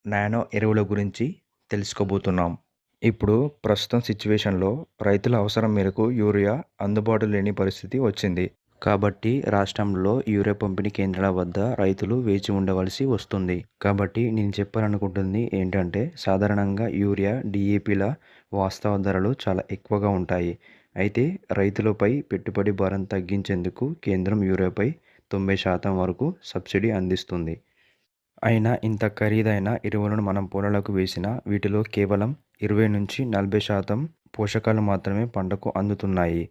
Nano ఎరువుల గురించి తెలుసుకోబోతున్నాం. ఇప్పుడు ప్రస్తుతం సిట్యుయేషన్‌లో రైతుల అవసరం మేరకు యూరియా అందుబాటులో లేని పరిస్థితి వచ్చింది. కాబట్టి రాష్ట్రంలో యూరియా పంపిణీ కేంద్రాల వద్ద రైతులు వేచి ఉండవలసి వస్తుంది. కాబట్టి నేను చెప్పాలనుకుంటుంది ఏంటంటే సాధారణంగా యూరియా, డీఏపీల వాస్తవ ధరలు చాలా ఎక్కువగా ఉంటాయి. అయితే రైతులపై పెట్టుబడి భారం తగ్గించేందుకు కేంద్రం యూరియాపై 90% వరకు సబ్సిడీ అందిస్తుంది. అయినా ఇంత ఖరీదైన ఎరువులను మనం పొలాలకు వేసినా వీటిలో కేవలం 20-40% పోషకాలు మాత్రమే పంటకు అందుతున్నాయి.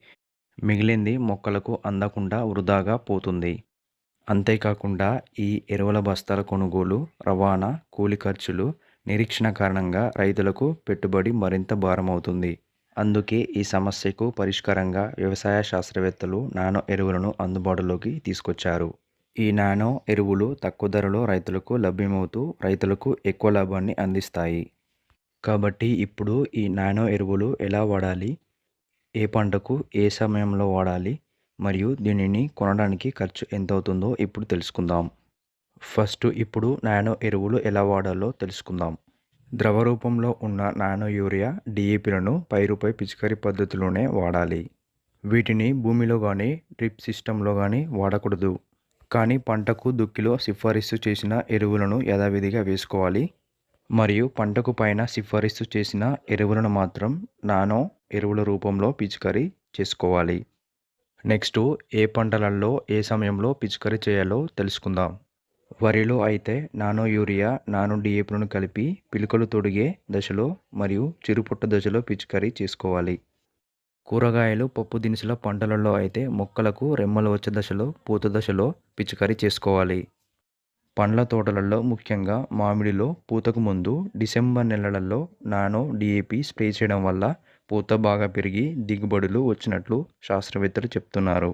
మిగిలింది మొక్కలకు అందకుండా వృధాగా పోతుంది. అంతేకాకుండా ఈ ఎరువుల బస్తాల కొనుగోలు, రవాణా, కూలీ ఖర్చులు, నిరీక్షణ కారణంగా రైతులకు పెట్టుబడి మరింత భారమవుతుంది. అందుకే ఈ సమస్యకు పరిష్కారంగా వ్యవసాయ శాస్త్రవేత్తలు నానో ఎరువులను అందుబాటులోకి తీసుకొచ్చారు. ఈ నానో ఎరువులు తక్కువ ధరలో రైతులకు లభ్యమవుతూ రైతులకు ఎక్కువ లాభాన్ని అందిస్తాయి. కాబట్టి ఇప్పుడు ఈ నానో ఎరువులు ఎలా వాడాలి? ఏ పంటకు ఏ సమయంలో వాడాలి? మరియు దీనిని కొనడానికి ఖర్చు ఎంతవుతుందో ఇప్పుడు తెలుసుకుందాం. ఫస్ట్ ఇప్పుడు నానో ఎరువులు ఎలా వాడాలో తెలుసుకుందాం. ద్రవ రూపంలో ఉన్న నానో యూరియా, డీఏపీలను పైరుపై పిచికారీ పద్ధతిలోనే వాడాలి. వీటిని భూమిలో గానీ, డ్రిప్ సిస్టంలో గానీ వాడకూడదు. కానీ పంటకు దుక్కిలో సిఫారసు చేసిన ఎరువులను యథావిధిగా వేసుకోవాలి. మరియు పంటకు పైన సిఫారసు చేసిన ఎరువులను మాత్రం నానో ఎరువుల రూపంలో పిచికారీ చేసుకోవాలి. నెక్స్ట్ ఏ పంటలలో ఏ సమయంలో పిచికారీ చేయాలో తెలుసుకుందాం. వరిలో అయితే నానో యూరియా, నానో డీఏపీలను కలిపి పిలుకలు తొడిగే దశలో మరియు చిరుపుట్ట దశలో పిచికారీ చేసుకోవాలి. కూరగాయలు, పప్పు దినుసుల పంటలలో అయితే మొక్కలకు రెమ్మలు వచ్చే దశలో, పూత దశలో పిచికారీ చేసుకోవాలి. పండ్ల తోటలలో ముఖ్యంగా మామిడిలో పూతకు ముందు డిసెంబర్ నెలలలో నానో డీఏపీ స్ప్రే చేయడం వల్ల పూత బాగా పెరిగి దిగుబడులు వచ్చినట్లు శాస్త్రవేత్తలు చెప్తున్నారు.